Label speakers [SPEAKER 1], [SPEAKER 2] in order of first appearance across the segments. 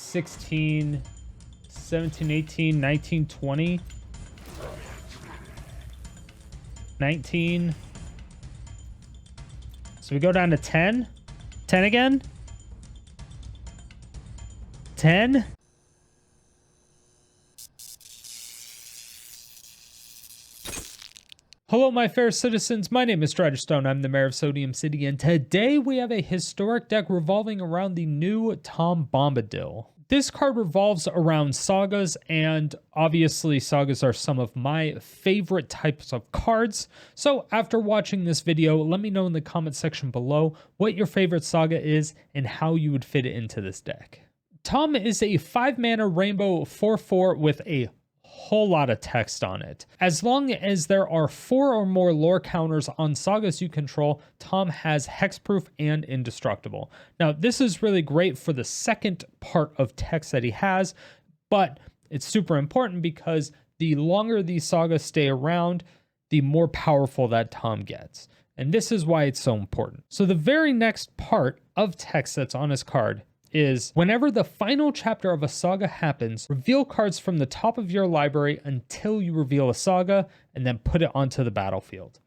[SPEAKER 1] 16, 17, 18, 19, 20, 19. So we go down to 10. 10 again. 10. Hello, my fair citizens. My name is Striderstone. I'm the mayor of Sodium City, and today we have a historic deck revolving around the new Tom Bombadil. This card revolves around sagas, and obviously sagas are some of my favorite types of cards. So after watching this video, let me know in the comment section below what your favorite saga is and how you would fit it into this deck. Tom is a 5-mana rainbow 4/4 with a whole lot of text on it. As long as there are 4 or more lore counters on sagas you control, Tom has hexproof and indestructible. Now, this is really great for the second part of text that he has, but it's super important because the longer these sagas stay around, the more powerful that Tom gets. And this is why it's so important. So the very next part of text that's on his card is whenever the final chapter of a saga happens, reveal cards from the top of your library until you reveal a saga and then put it onto the battlefield.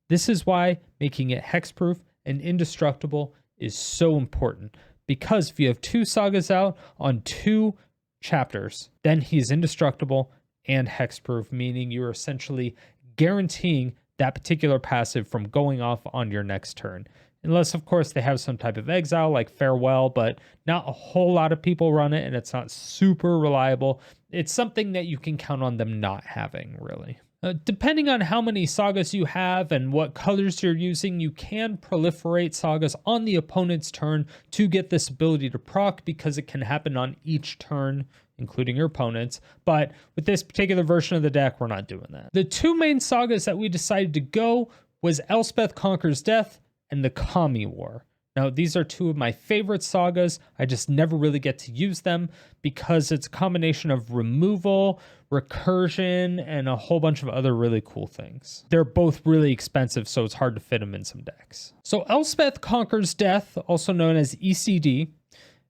[SPEAKER 1] This is why making it hexproof and indestructible is so important, because if you have 2 sagas out on 2 chapters, then he's indestructible and hexproof, meaning you're essentially guaranteeing that particular passive from going off on your next turn. Unless, of course, they have some type of exile like Farewell, but not a whole lot of people run it, and it's not super reliable. It's something that you can count on them not having, really. Depending on how many sagas you have and what colors you're using, you can proliferate sagas on the opponent's turn to get this ability to proc, because it can happen on each turn, including your opponent's. But with this particular version of the deck, we're not doing that. The 2 main sagas that we decided to go was Elspeth Conquers Death and the Kami War. Now, these are 2 of my favorite sagas. I just never really get to use them because it's a combination of removal, recursion, and a whole bunch of other really cool things. They're both really expensive, so it's hard to fit them in some decks. So Elspeth Conquers Death, also known as ECD,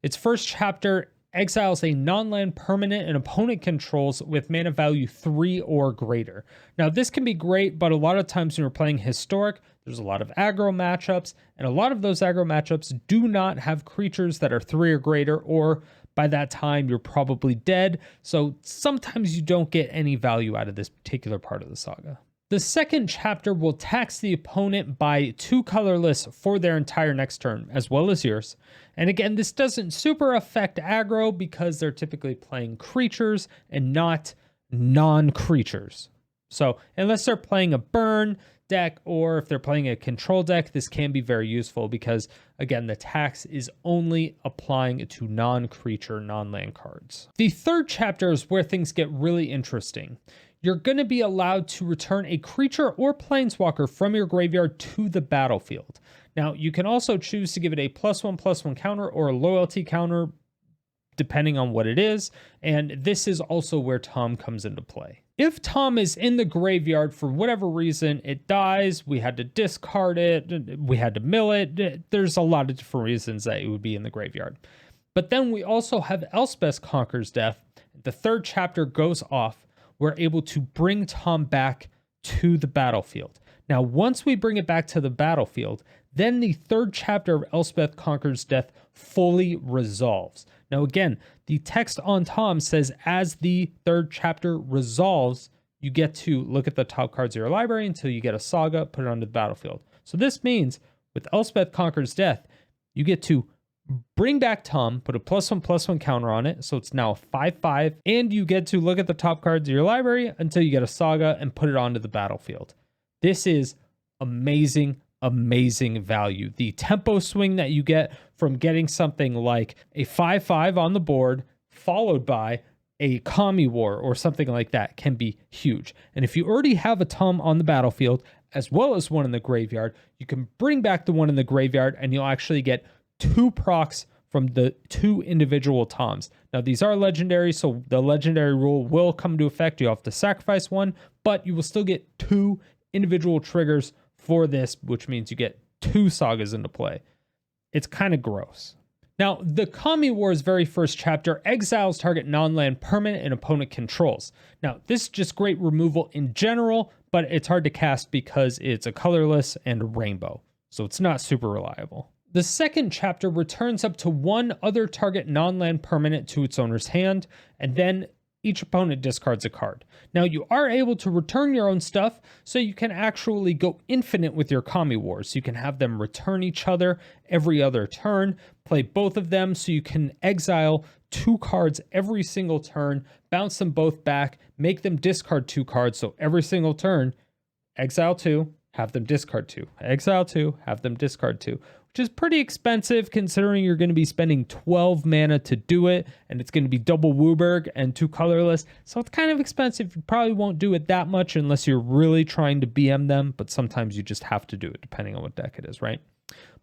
[SPEAKER 1] its first chapter exiles a non-land permanent an opponent controls with mana value 3 or greater. Now, this can be great, but a lot of times when you're playing historic, there's a lot of aggro matchups, and a lot of those aggro matchups do not have creatures that are 3 or greater, or by that time you're probably dead, so sometimes you don't get any value out of this particular part of the saga. The second chapter will tax the opponent by 2 colorless for their entire next turn, as well as yours. And again, this doesn't super affect aggro because they're typically playing creatures and not non-creatures. So unless they're playing a burn deck, or if they're playing a control deck, this can be very useful because, again, the tax is only applying to non-creature, non-land cards. The third chapter is where things get really interesting. You're going to be allowed to return a creature or planeswalker from your graveyard to the battlefield. Now, you can also choose to give it a +1/+1 counter or a loyalty counter, depending on what it is, and this is also where Tom comes into play. If Tom is in the graveyard for whatever reason, it dies, we had to discard it, we had to mill it, there's a lot of different reasons that it would be in the graveyard. But then we also have Elspeth Conquers Death. The third chapter goes off. We're able to bring Tom back to the battlefield. Now, once we bring it back to the battlefield, then the third chapter of Elspeth Conquers Death fully resolves. Now, again, the text on Tom says as the third chapter resolves, you get to look at the top cards of your library until you get a saga, put it onto the battlefield. So this means with Elspeth Conquers Death, you get to bring back Tom, put a +1/+1 counter on it, so it's now a 5/5, and you get to look at the top cards of your library until you get a saga and put it onto the battlefield. This is amazing, amazing value. The tempo swing that you get from getting something like a 5/5 on the board, followed by a Kami War or something like that, can be huge. And if you already have a Tom on the battlefield, as well as one in the graveyard, you can bring back the one in the graveyard and you'll actually get 2 procs from the 2 individual Toms. Now, these are legendary, so the legendary rule will come into effect. You have to sacrifice one, but you will still get 2 individual triggers for this, which means you get 2 sagas into play. It's kind of gross. Now, the Kami War's very first chapter exiles target non-land permanent an opponent controls. Now, this is just great removal in general, but it's hard to cast because it's a colorless and a rainbow, so it's not super reliable. The second chapter returns up to one other target non-land permanent to its owner's hand, and then each opponent discards a card. Now, you are able to return your own stuff, so you can actually go infinite with your Kami Wars. You can have them return each other every other turn, play both of them so you can exile 2 cards every single turn, bounce them both back, make them discard 2 cards, so every single turn, exile 2, have them discard 2, exile 2, have them discard 2. Which is pretty expensive considering you're going to be spending 12 mana to do it, and it's going to be double Wooburg and 2 colorless, so it's kind of expensive. You probably won't do it that much unless you're really trying to BM them, but sometimes you just have to do it depending on what deck it is, right?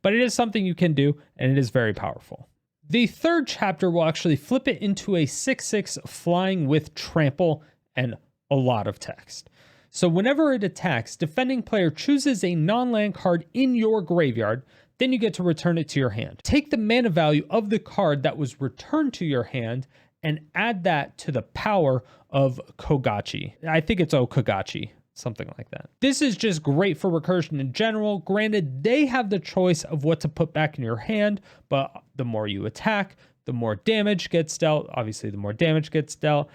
[SPEAKER 1] But it is something you can do, and it is very powerful. The third chapter will actually flip it into a 6/6 flying with trample and a lot of text. So whenever it attacks, defending player chooses a non-land card in your graveyard, then you get to return it to your hand. Take the mana value of the card that was returned to your hand and add that to the power of Kogachi. I think it's Okagachi, something like that. This is just great for recursion in general. Granted, they have the choice of what to put back in your hand, but the more you attack, the more damage gets dealt. Obviously, the more damage gets dealt,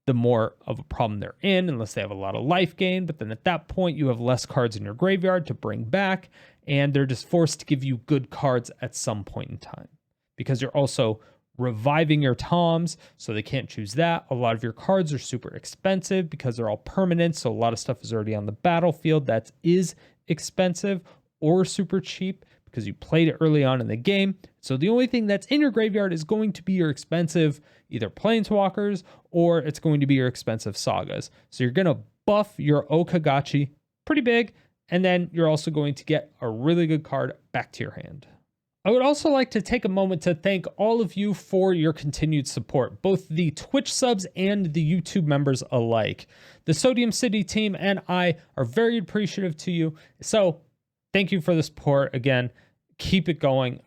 [SPEAKER 1] the more of a problem they're in, unless they have a lot of life gain. But then at that point, you have less cards in your graveyard to bring back, and they're just forced to give you good cards at some point in time. Because you're also reviving your Toms, so they can't choose that. A lot of your cards are super expensive because they're all permanent, so a lot of stuff is already on the battlefield that is expensive or super cheap because you played it early on in the game. So the only thing that's in your graveyard is going to be your expensive either Planeswalkers or it's going to be your expensive Sagas. So you're going to buff your Okagachi pretty big, and then you're also going to get a really good card back to your hand. I would also like to take a moment to thank all of you for your continued support, both the Twitch subs and the YouTube members alike. The Sodium City team and I are very appreciative to you. So thank you for the support. Again, keep it going.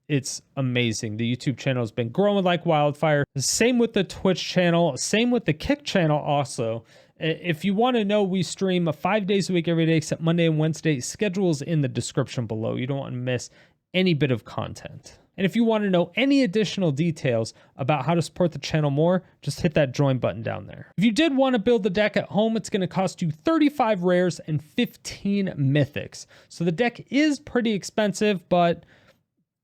[SPEAKER 1] It's amazing. The YouTube channel has been growing like wildfire. Same with the Twitch channel. Same with the Kick channel also. If you want to know, we stream 5 days a week every day except Monday and Wednesday. Schedule's in the description below. You don't want to miss any bit of content. And if you want to know any additional details about how to support the channel more, just hit that join button down there. If you did want to build the deck at home, it's going to cost you 35 rares and 15 mythics. So the deck is pretty expensive, but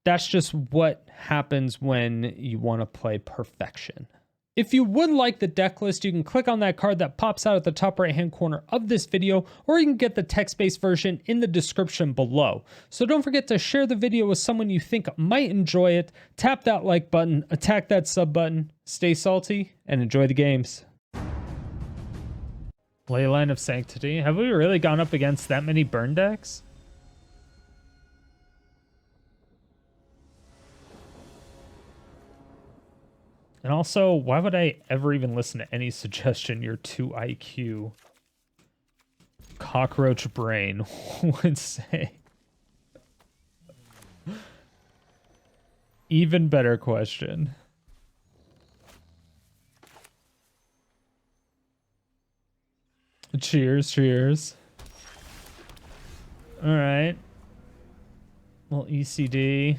[SPEAKER 1] that's just what happens when you want to play perfection. If you would like the deck list, you can click on that card that pops out at the top right hand corner of this video, or you can get the text-based version in the description below. So don't forget to share the video with someone you think might enjoy it, tap that like button, attack that sub button, stay salty, and enjoy the games. Leyline of Sanctity. Have we really gone up against that many burn decks? And also, why would I ever even listen to any suggestion your 2 IQ cockroach brain would say? Even better question. Cheers, cheers. All right. Little ECD.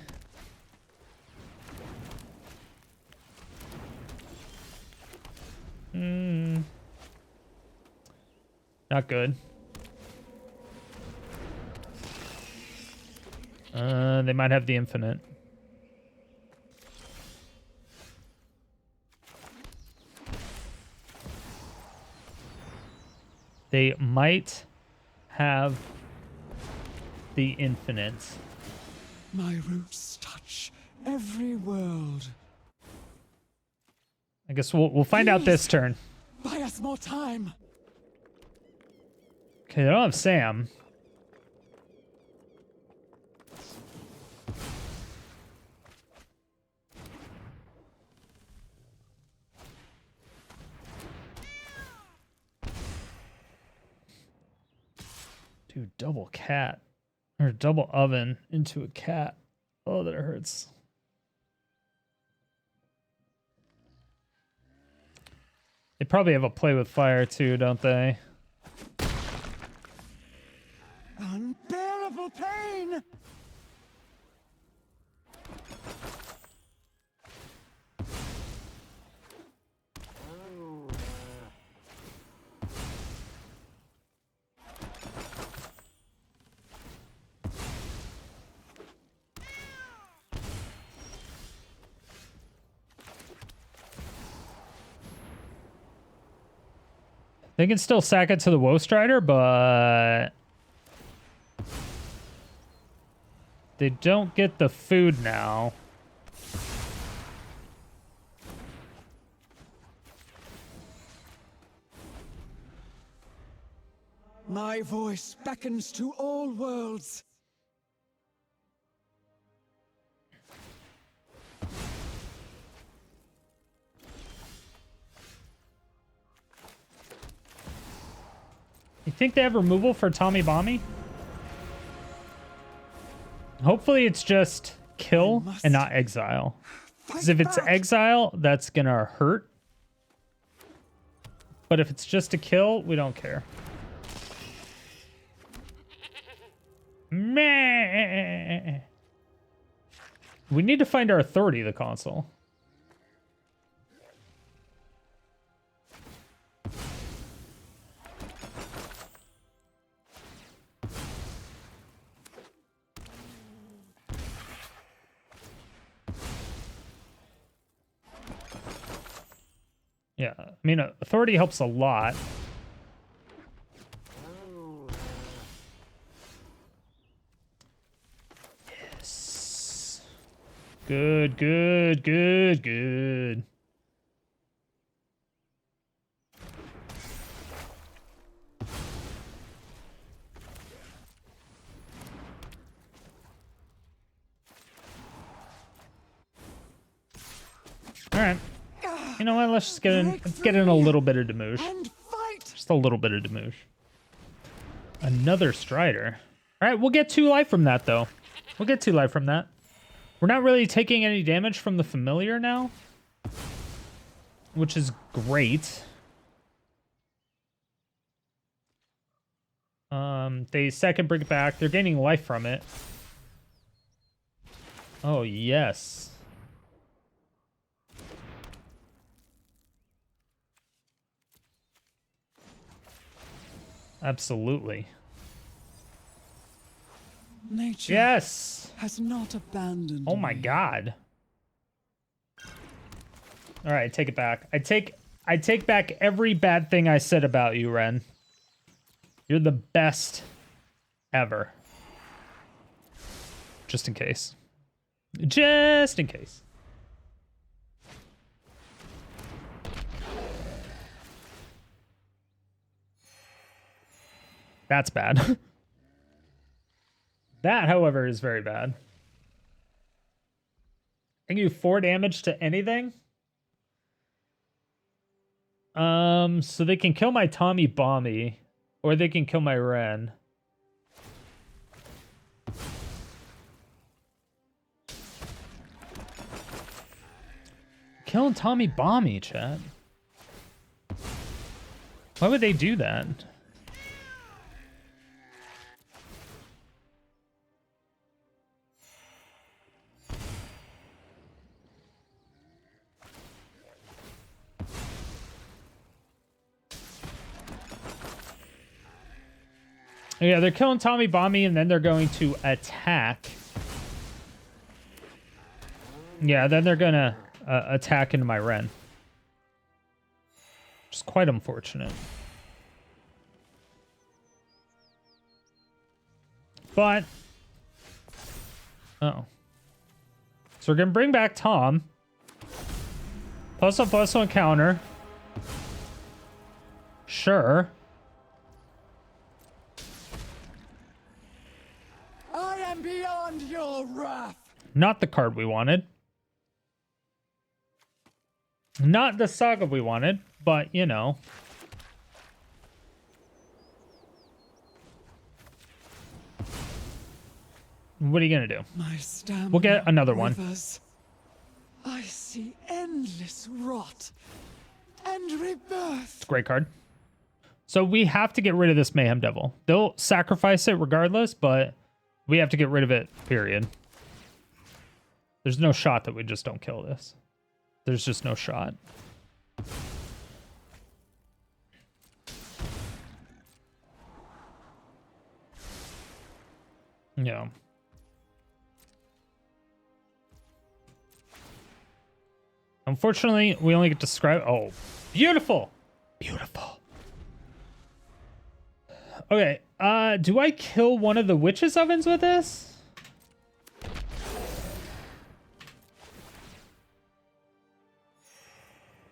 [SPEAKER 1] Not good. They might have the infinite. They might have the infinite.
[SPEAKER 2] My roots touch every world.
[SPEAKER 1] I guess we'll find out this turn.
[SPEAKER 2] Buy us more time.
[SPEAKER 1] Okay, they don't have Sam. Dude, double cat. Or double oven into a cat. Oh, that hurts. They probably have a play with fire too, don't they?
[SPEAKER 2] Unbearable pain!
[SPEAKER 1] They can still sack it to the Woe Strider, but they don't get the food now.
[SPEAKER 2] My voice beckons to all worlds.
[SPEAKER 1] You think they have removal for Tommy Bommy? Hopefully it's just kill and not exile. Because if it's exile, that's gonna hurt. But if it's just a kill, we don't care. Meh. We need to find our authority, the console. Yeah, I mean, authority helps a lot. Yes. Good, good, good, good. All right. You know what? Let's just get in a little bit of Demouche. Just a little bit of Demouche. Another Strider. All right, we'll get 2 life from that, though. We'll get 2 life from that. We're not really taking any damage from the Familiar now, which is great. They second bring it back. They're gaining life from it. Oh, yes. Absolutely.
[SPEAKER 2] Nature
[SPEAKER 1] yes
[SPEAKER 2] has not abandoned
[SPEAKER 1] Oh my
[SPEAKER 2] me.
[SPEAKER 1] god. All right, take it back. I take back every bad thing I said about you, Wrenn. You're the best ever. Just in case. Just in case. That's bad. That, however, is very bad. I can do 4 damage to anything. So they can kill my Tommy Bomby, or they can kill my Wrenn. Killing Tommy Bomby, chat. Why would they do that? Yeah, they're killing Tommy Bomby, and then they're going to attack. Yeah, then they're gonna attack into my Wrenn. Which is quite unfortunate. But... oh. So we're gonna bring back Tom. +1/+1 counter. Sure.
[SPEAKER 2] I am beyond your wrath.
[SPEAKER 1] Not the card we wanted. Not the saga we wanted, but, you know. What are you going to do?
[SPEAKER 2] My stamina
[SPEAKER 1] We'll get another one.
[SPEAKER 2] withers. I see endless rot. and rebirth.
[SPEAKER 1] It's a great card. So we have to get rid of this Mayhem Devil. They'll sacrifice it regardless, but we have to get rid of it, period. There's no shot that we just don't kill this. There's just no shot. Yeah. Unfortunately, we only get to describe. Oh, beautiful. Beautiful. Okay. Do I kill one of the witches' ovens with this?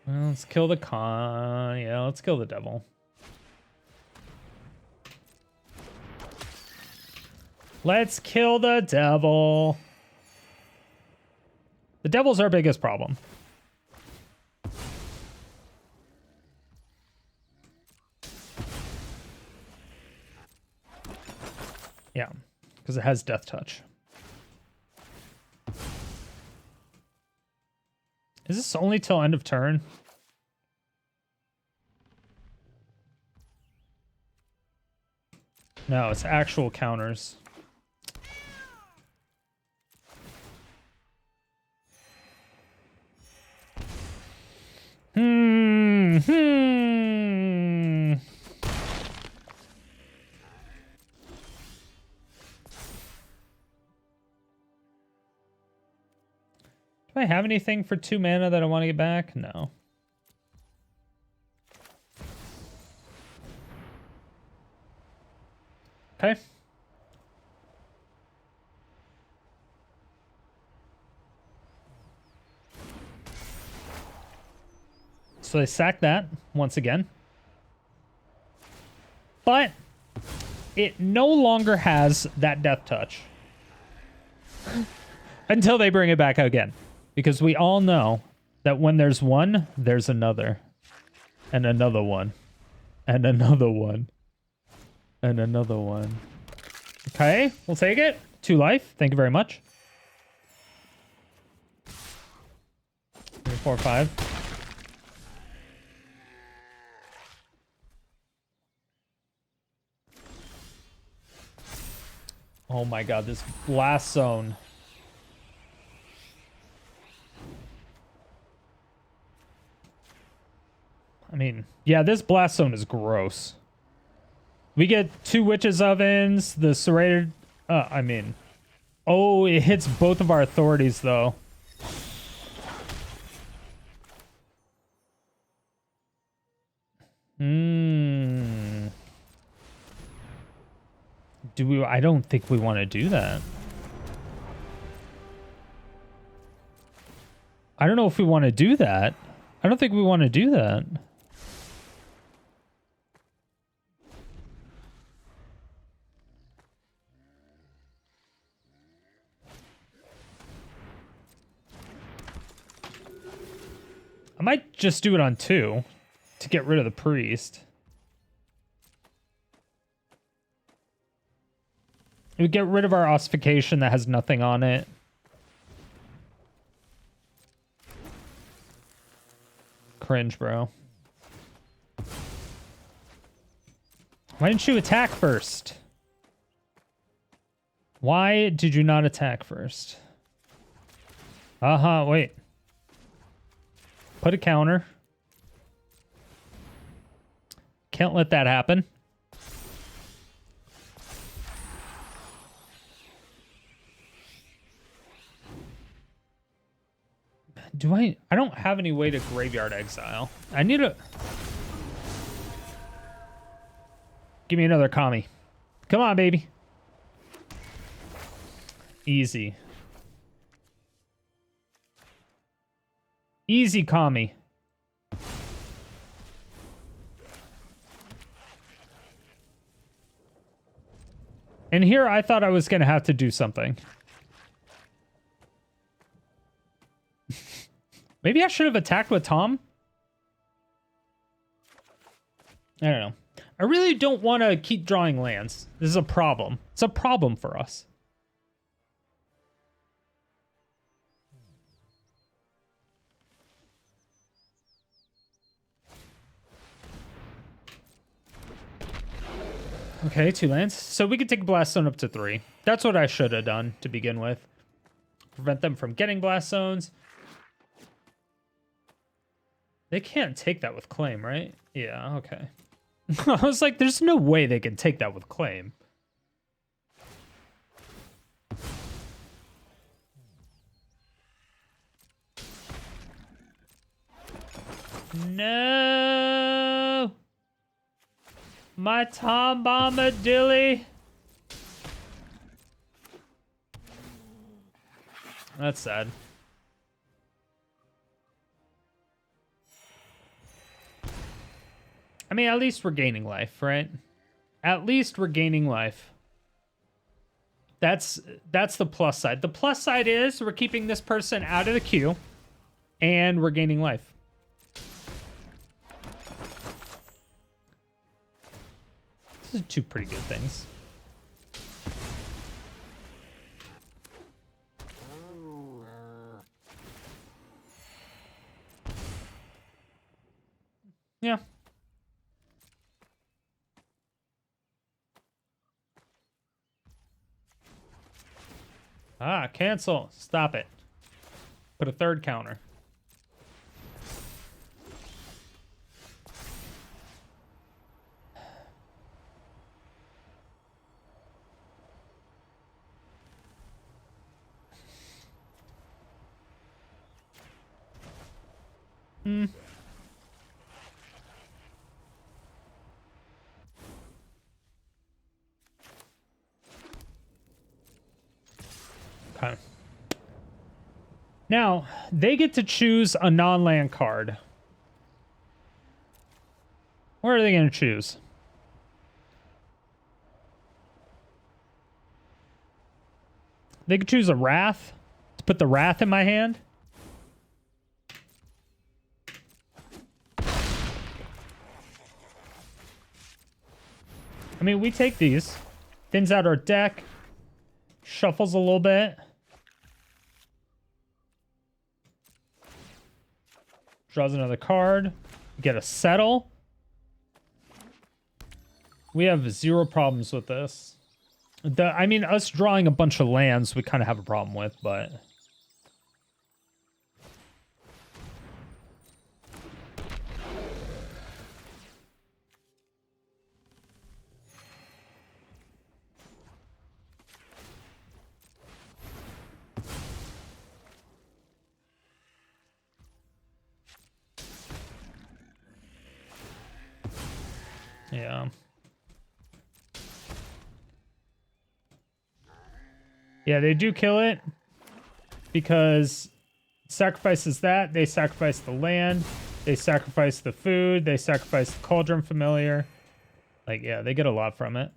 [SPEAKER 1] Well, let's kill the yeah, let's kill the devil. Let's kill the devil. The devil's our biggest problem. Yeah, because it has death touch. Is this only till end of turn? No, it's actual counters. Do I have anything for 2 mana that I want to get back? No. Okay. So they sack that once again. But it no longer has that death touch. Until they bring it back again. Because we all know that when there's one, there's another. And another one. And another one. And another one. Okay, we'll take it. 2 life. Thank you very much. 3, 4, 5. Oh my god, this blast zone. I mean, yeah, this blast zone is gross. We get 2 witches ovens, the serrated, I mean, oh, it hits both of our authorities though. Do we, I don't think we want to do that. I don't know if we want to do that. I don't think we want to do that. I might just do it on 2 to get rid of the priest. We get rid of our ossification that has nothing on it. Cringe, bro. Why didn't you attack first? Why did you not attack first? Wait. Put a counter. Can't let that happen. Do I don't have any way to graveyard exile. I need a... Give me another commie. Come on, baby. Easy. Easy commie. And here I thought I was going to have to do something. Maybe I should have attacked with Tom? I don't know. I really don't want to keep drawing lands. This is a problem. It's a problem for us. Okay, 2 lands. So we could take a Blast Zone up to 3. That's what I should have done to begin with. Prevent them from getting Blast Zones. They can't take that with Claim, right? Yeah, okay. I was like, there's no way they can take that with Claim. No! My Tom Bombadil. That's sad. I mean, at least we're gaining life, right? At least we're gaining life. That's the plus side. The plus side is we're keeping this person out of the queue, and we're gaining life. These are 2 pretty good things. Yeah. Ah, cancel. Stop it. Put a 3rd counter. Okay. Now, they get to choose a non-land card. What are they going to choose? They could choose a Wrath to put the Wrath in my hand. I mean, we take these. Thins out our deck. Shuffles a little bit. Draws another card. Get a Settle. We have 0 problems with this. I mean, us drawing a bunch of lands, we kind of have a problem with, but... yeah. Yeah, they do kill it because it sacrifices that. They sacrifice the land. They sacrifice the food. They sacrifice the Cauldron Familiar. Like, yeah, they get a lot from it.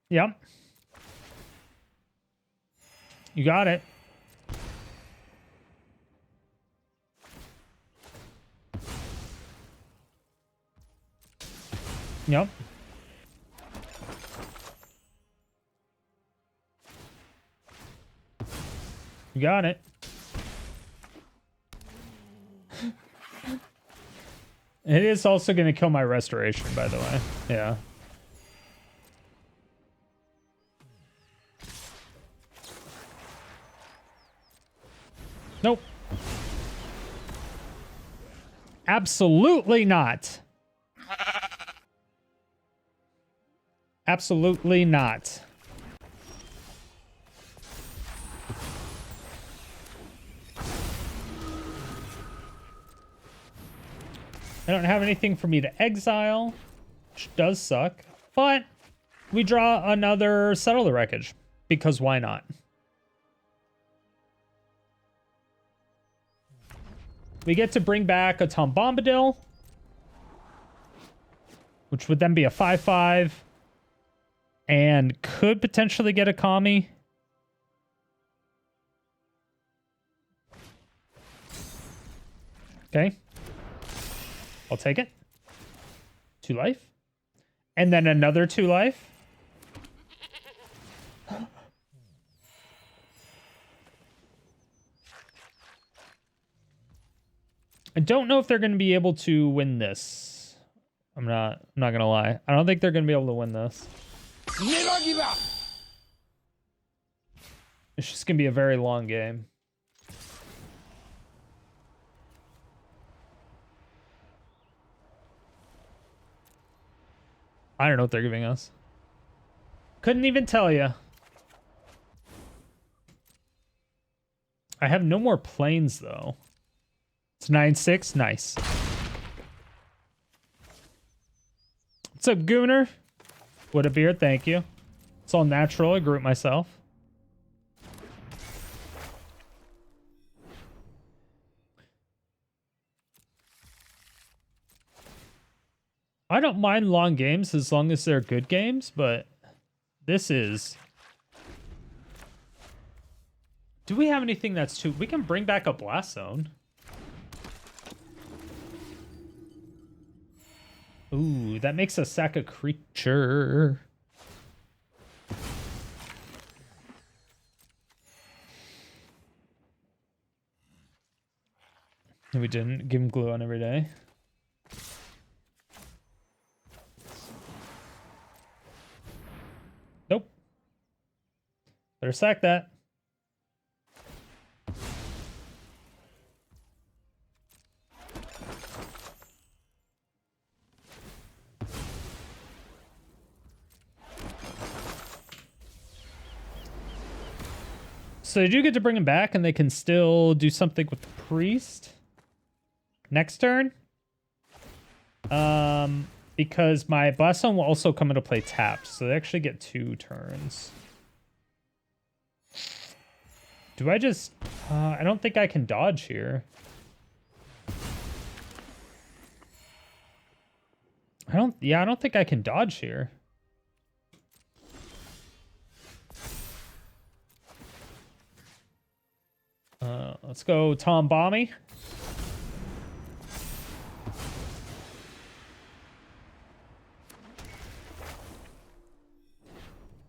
[SPEAKER 1] Yep. You got it. Yep. You got it. It is also going to kill my restoration, by the way. Yeah. Nope. Absolutely not. Absolutely not. I don't have anything for me to exile, which does suck, but we draw another Settle the Wreckage, because why not? We get to bring back a Tom Bombadil, which would then be a 5/5, and could potentially get a Kami. Okay. I'll take it. 2 life. And then another 2 life. I don't know if they're going to be able to win this. I'm not going to lie. I don't think they're going to be able to win this.
[SPEAKER 2] Never give up.
[SPEAKER 1] It's just going to be a very long game. I don't know what they're giving us. Couldn't even tell you. I have no more planes, though. It's 9-6. Nice. What's up, Gooner? What a beard. Thank you. It's all natural. I grew it myself. I don't mind long games as long as they're good games, but this is... Do we have anything that's too... We can bring back a Blast Zone. Ooh, that makes us sack a creature. We didn't give him glue on every day. Nope. Better sack that. So they do get to bring him back, and they can still do something with the priest next turn. Because my Blast Zone will also come into play tapped, so they actually get 2 turns. Do I just... I don't think I can dodge here. I don't think I can dodge here. Let's go Tom Bombadil.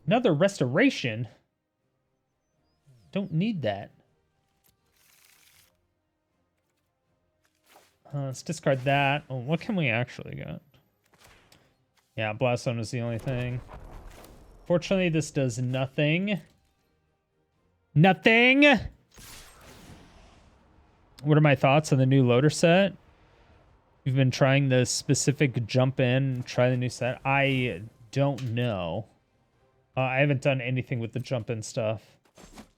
[SPEAKER 1] Another restoration. Don't need that. Let's discard that. Oh, what can we actually get? Yeah, Blast Zone is the only thing. Fortunately, this does nothing. Nothing! What are my thoughts on the new loader set? You've been trying the specific jump in, try the new set. I don't know. I haven't done anything with the jump in stuff.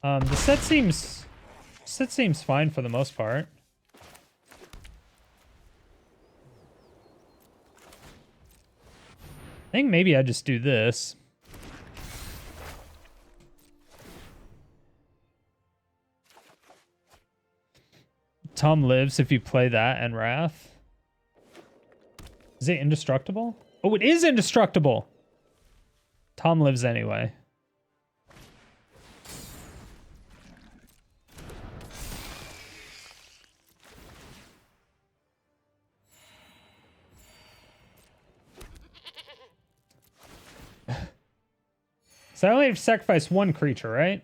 [SPEAKER 1] The set seems fine for the most part. I think maybe I just do this. Tom lives if you play that and Wrath. Is it indestructible? Oh, it is indestructible! Tom lives anyway. So I only have to sacrifice 1 creature, right?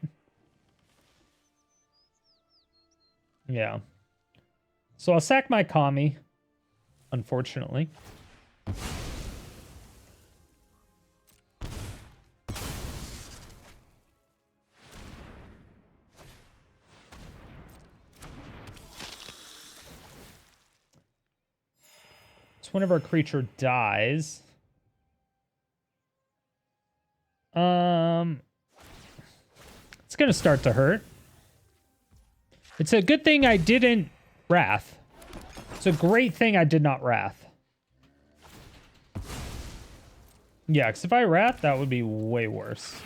[SPEAKER 1] Yeah. So I'll sack my Kami, unfortunately. So whenever a creature dies... It's gonna start to hurt. It's a good thing I didn't Wrath. It's a great thing I did not Wrath. Yeah, because if I Wrath, that would be way worse.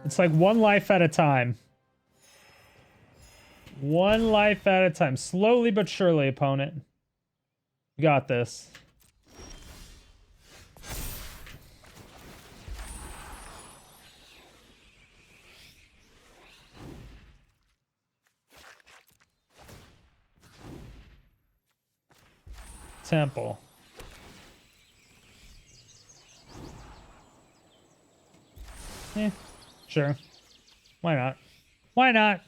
[SPEAKER 1] It's like 1 life at a time. 1 life at a time. Slowly but surely, opponent. You got this. Temple. Sure. Why not? Why not?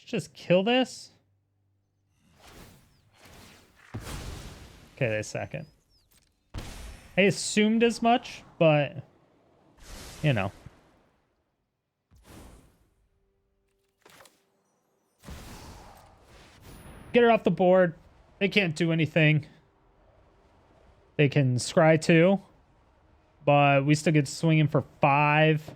[SPEAKER 1] Just kill this? Okay, a second. I assumed as much, but you know. Get her off the board. They can't do anything. They can scry 2, but we still get swinging for 5.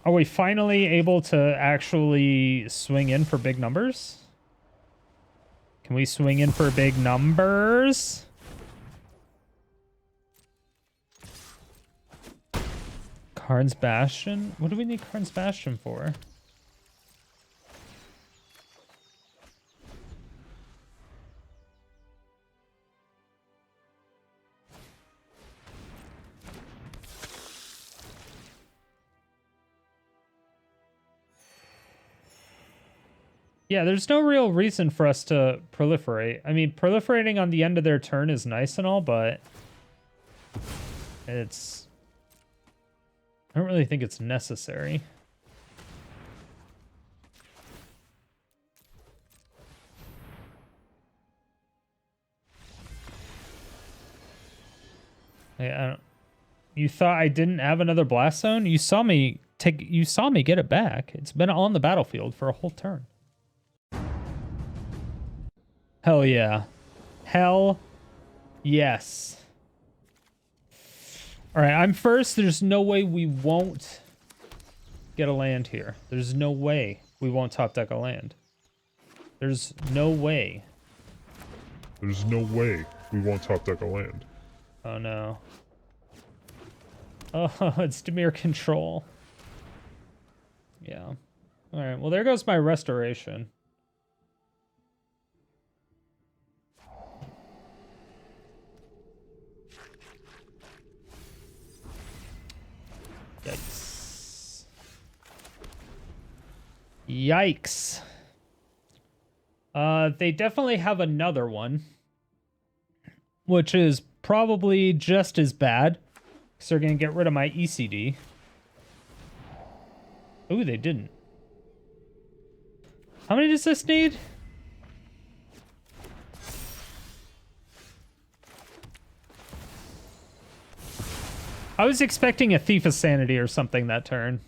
[SPEAKER 1] Are we finally able to actually swing in for big numbers? Can we swing in for big numbers? Karn's Bastion? What do we need Karn's Bastion for? Yeah, there's no real reason for us to proliferate. I mean, proliferating on the end of their turn is nice and all, but it's... I don't really think it's necessary. I don't... You thought I didn't have another blast zone? You saw me get it back. It's been on the battlefield for a whole turn. Hell yeah. Hell yes. All right, I'm first. There's no way we won't get a land here. There's no way we won't top deck a land. There's no way.
[SPEAKER 3] There's no way we won't top deck a land.
[SPEAKER 1] Oh no. Oh, it's Dimir control. Yeah. All right, well, there goes my restoration. Yikes. Yikes. They definitely have another one, which is probably just as bad, because they're going to get rid of my ECD. Ooh, they didn't. How many does this need? I was expecting a Thief of Sanity or something that turn.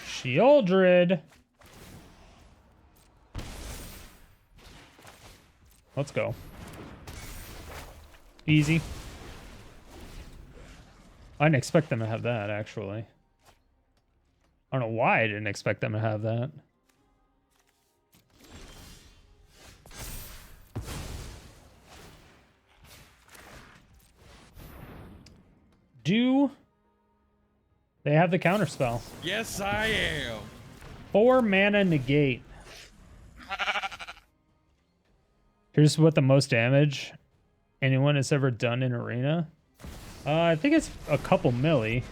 [SPEAKER 1] Sheoldred. Let's go. Easy. I didn't expect them to have that, actually. I don't know why I didn't expect them to have that. Do they have the counterspell?
[SPEAKER 4] Yes, I am.
[SPEAKER 1] 4 mana negate. Here's what the most damage anyone has ever done in Arena. I think it's a couple milli.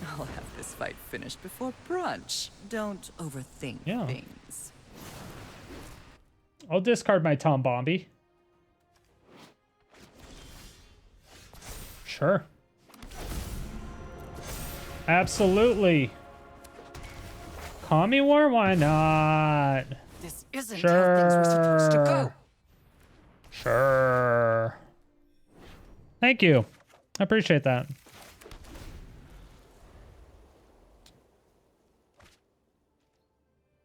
[SPEAKER 5] I'll have this fight finished before brunch. Don't overthink things.
[SPEAKER 1] I'll discard my Tom Bombadil. Sure. Absolutely. Kami War? Why not?
[SPEAKER 5] This isn't how things were supposed to go.
[SPEAKER 1] Sure. Thank you. I appreciate that.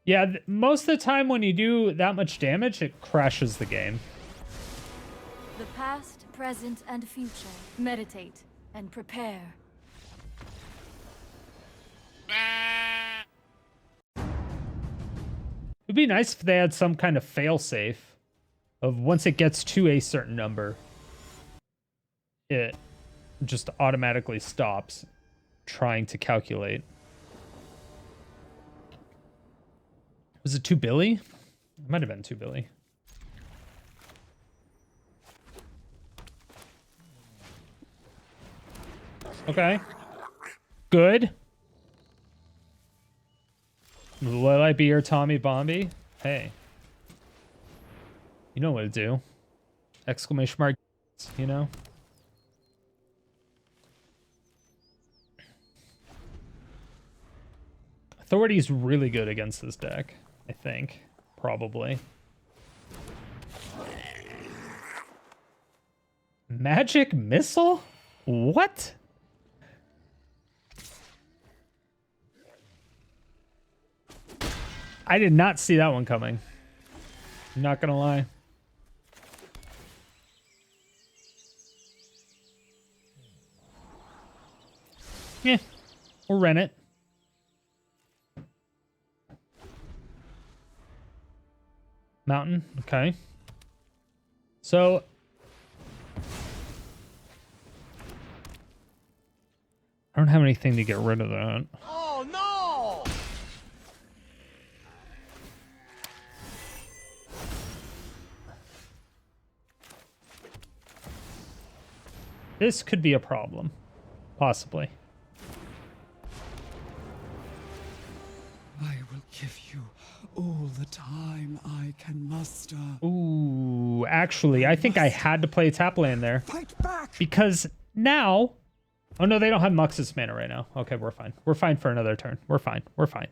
[SPEAKER 1] Yeah, most of the time when you do that much damage, it crashes the game.
[SPEAKER 6] The past, present, and future. Meditate and prepare.
[SPEAKER 1] It'd be nice if they had some kind of failsafe of once it gets to a certain number, it just automatically stops trying to calculate. Was it 2 Billy? It might have been 2 Billy. Okay. Good. Will I be your Tommy Bombi? Hey. You know what to do. Exclamation mark, you know? Authority's really good against this deck, I think. Probably. Magic Missile? What? I did not see that one coming. I'm not gonna lie. Yeah, we'll rent it. Mountain, okay. So I don't have anything to get rid of that.
[SPEAKER 2] Oh no!
[SPEAKER 1] This could be a problem. Possibly.
[SPEAKER 2] I will give you all the time I can muster.
[SPEAKER 1] Ooh, actually, I think I had to play a tap land there.
[SPEAKER 2] Fight back!
[SPEAKER 1] Because now... Oh, no, they don't have Muxus mana right now. Okay, we're fine. We're fine for another turn. We're fine. We're fine.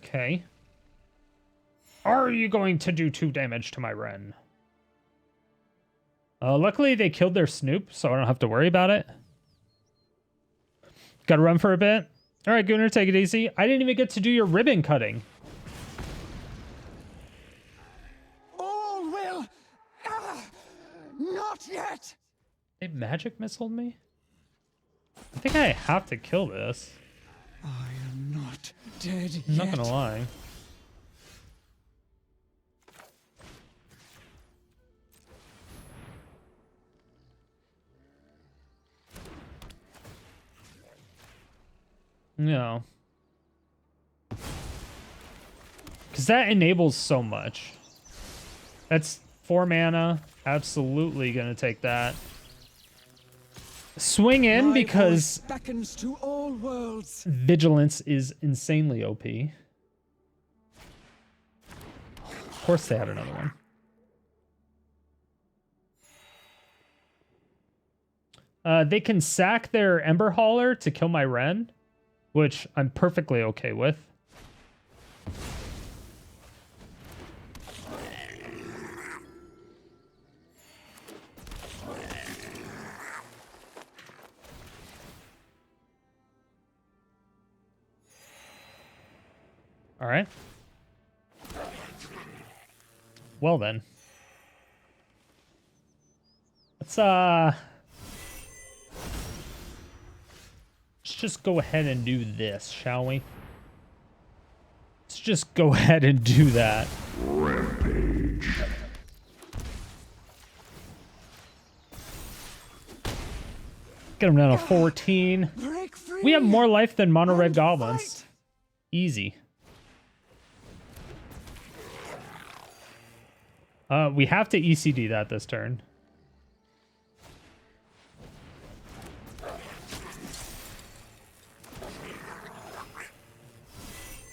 [SPEAKER 1] Okay. Are you going to do 2 damage to my Wrenn? Luckily, they killed their Snoop, so I don't have to worry about it. Gotta run for a bit. All right, Gunnar, take it easy. I didn't even get to do your ribbon cutting.
[SPEAKER 2] All will... not yet!
[SPEAKER 1] They magic missiled me? I think I have to kill this.
[SPEAKER 2] I am not dead yet.
[SPEAKER 1] I'm not gonna lie. No. Because that enables so much. That's 4 mana. Absolutely gonna take that. Swing in because
[SPEAKER 2] beckons to all worlds.
[SPEAKER 1] Vigilance is insanely OP. Of course they had another one. They can sack their Ember Hauler to kill my Wrenn, which I'm perfectly okay with. All right. Well then. Let's just go ahead and do this, shall we? Let's just go ahead and do that.
[SPEAKER 3] Rampage.
[SPEAKER 1] Get them down to 14.
[SPEAKER 2] Break free.
[SPEAKER 1] We have more life than mono red
[SPEAKER 2] And
[SPEAKER 1] goblins.
[SPEAKER 2] fight.
[SPEAKER 1] Easy. We have to ECD that this turn.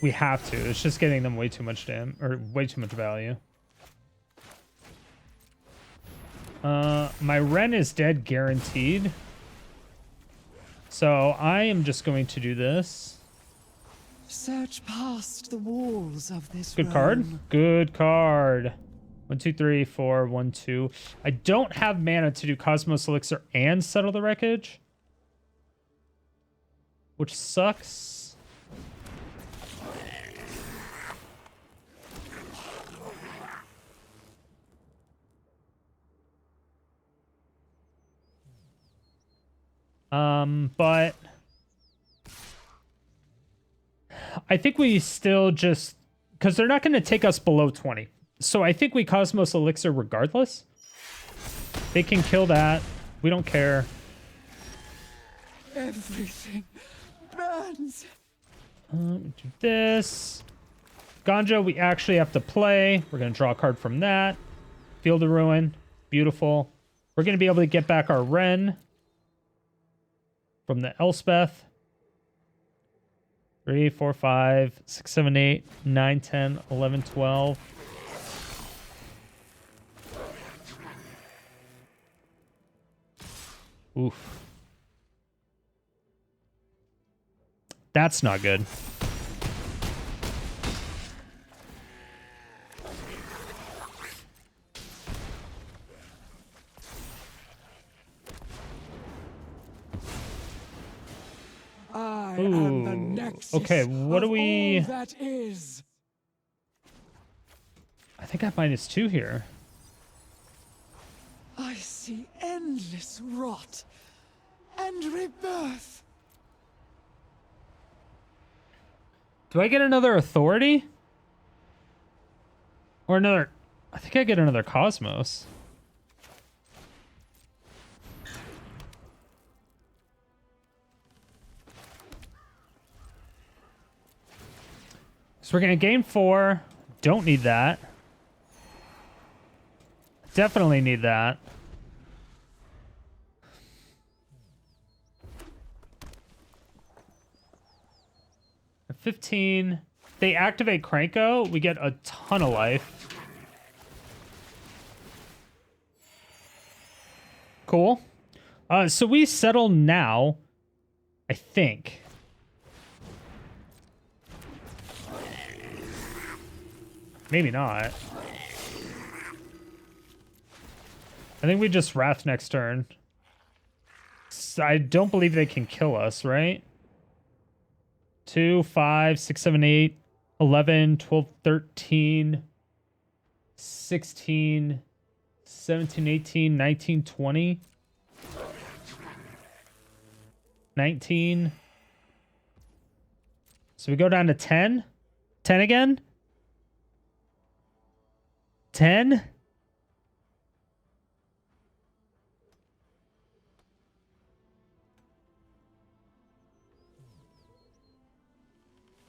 [SPEAKER 1] We have to. It's just getting them way too much or way too much value. My Wrenn is dead guaranteed. So I am just going to do this.
[SPEAKER 2] Search past the walls of this
[SPEAKER 1] Good
[SPEAKER 2] realm.
[SPEAKER 1] card. Good card. 1, 2, 3, 4, 1, 2. I don't have mana to do Cosmos Elixir and Settle the Wreckage, which sucks. But I think we still just, because they're not going to take us below 20. So I think we Cosmos Elixir regardless. They can kill that. We don't care.
[SPEAKER 2] Everything burns.
[SPEAKER 1] Do this. Ganjo, we actually have to play. We're going to draw a card from that. Field of Ruin. Beautiful. We're going to be able to get back our Wrenn from the Elspeth. 3, 4, 5, 6, 7, 8, 9, 10, 11, 12. Oof. That's not good.
[SPEAKER 2] I am the nexus
[SPEAKER 1] okay, what do we...
[SPEAKER 2] all that is.
[SPEAKER 1] I think I have -2 here.
[SPEAKER 2] I see endless rot and rebirth.
[SPEAKER 1] Do I get another authority? Or another... I think I get another Cosmos. So we're going to gain 4. Don't need that. Definitely need that. At 15. They activate Cranko. We get a ton of life. Cool. So we settle now, I think. Maybe not. I think we just Wrath next turn. I don't believe they can kill us, right? 2, 5, 6, 7, 8, 11, 12, 13, 16, 17, 18, 19, 20, 19. So we go down to 10. 10 again? 10?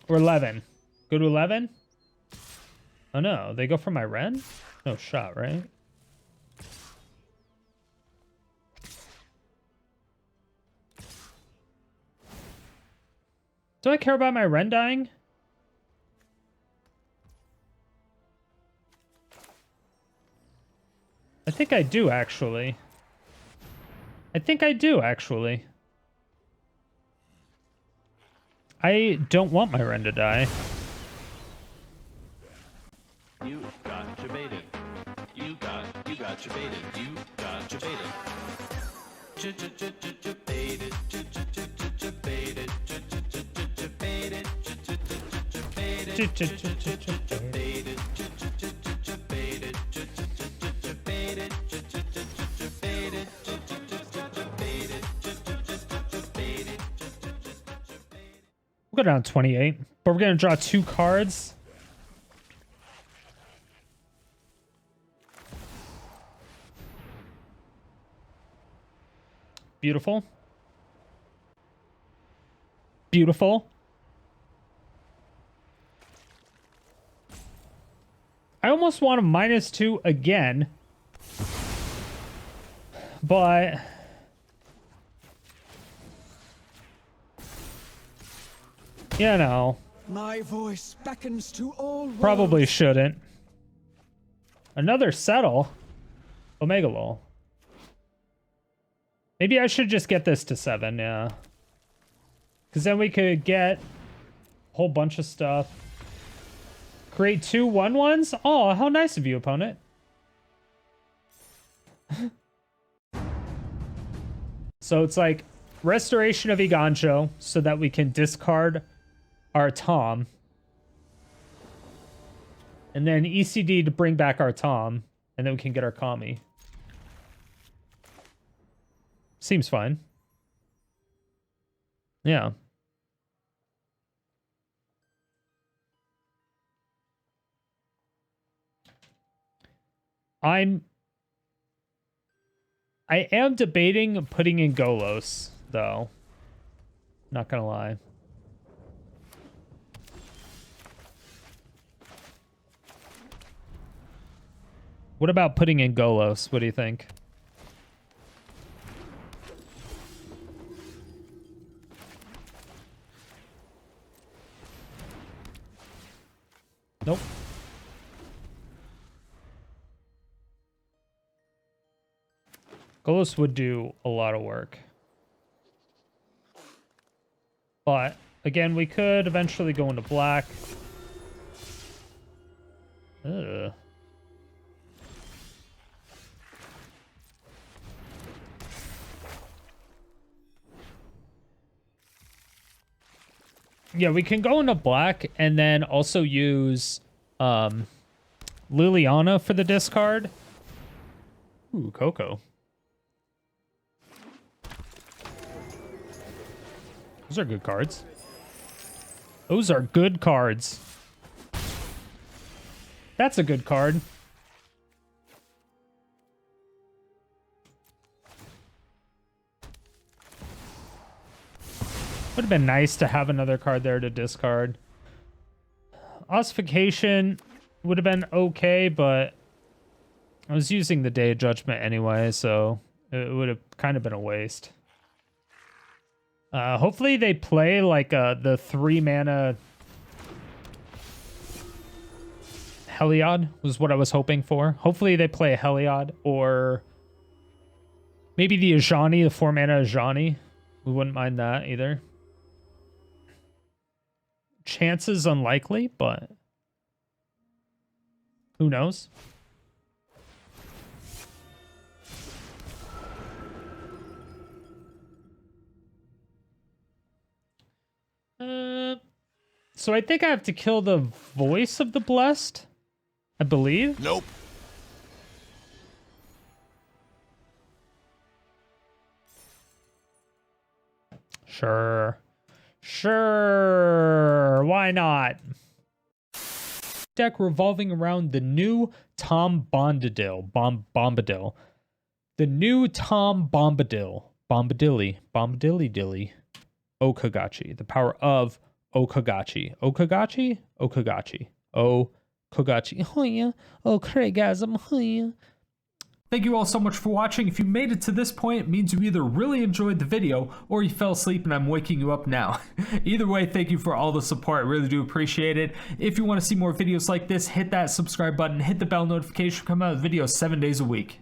[SPEAKER 1] Or 11. Go to 11? Oh no, they go for my Wrenn? No shot, right? Do I care about my Wrenn dying? I think I do, actually. I think I do, actually. I don't want my Wrenn to die.
[SPEAKER 4] You got debated. You got debated. You got debated. Debated.
[SPEAKER 1] We'll go down 28, but we're going to draw 2 cards. Beautiful. Beautiful. I almost want a -2 again, but you know,
[SPEAKER 2] My voice beckons to all
[SPEAKER 1] probably
[SPEAKER 2] worlds.
[SPEAKER 1] shouldn't. Another Settle. Omega lol. Maybe I should just get this to 7, yeah. Because then we could get a whole bunch of stuff. Create 2 1/1s? Oh, how nice of you, opponent. So it's like Restoration of Eiganjo so that we can discard our Tom. And then ECD to bring back our Tom. And then we can get our Kami. Seems fine. Yeah. I am debating putting in Golos, though. Not gonna lie. What about putting in Golos? What do you think? Nope. Golos would do a lot of work. But, again, we could eventually go into black. Ugh. Yeah, we can go into black and then also use Liliana for the discard. Ooh, Coco. Those are good cards. Those are good cards. That's a good card. Would have been nice to have another card there to discard. Ossification would have been okay, but I was using the Day of Judgment anyway, so it would have kind of been a waste. Hopefully they play like the 3-mana Heliod was what I was hoping for. Hopefully they play a Heliod or maybe the Ajani, the 4-mana Ajani. We wouldn't mind that either. Chances unlikely, but who knows? So I think I have to kill the Voice of the Blessed, I believe.
[SPEAKER 7] Nope.
[SPEAKER 1] Sure. Sure. Why not? Deck revolving around the new Tom Bombadil. The new Tom Bombadil. Bombadilly. Okagachi. The power of Okagachi. Okagachi? Okagachi. Okagachi. Oh yeah. Oh, Craigasm. Oh yeah. Thank you all so much for watching. If you made it to this point, it means you either really enjoyed the video or you fell asleep and I'm waking you up now. Either way, thank you for all the support. I really do appreciate it. If you want to see more videos like this, hit that subscribe button, hit the bell notification, come out with videos 7 days a week.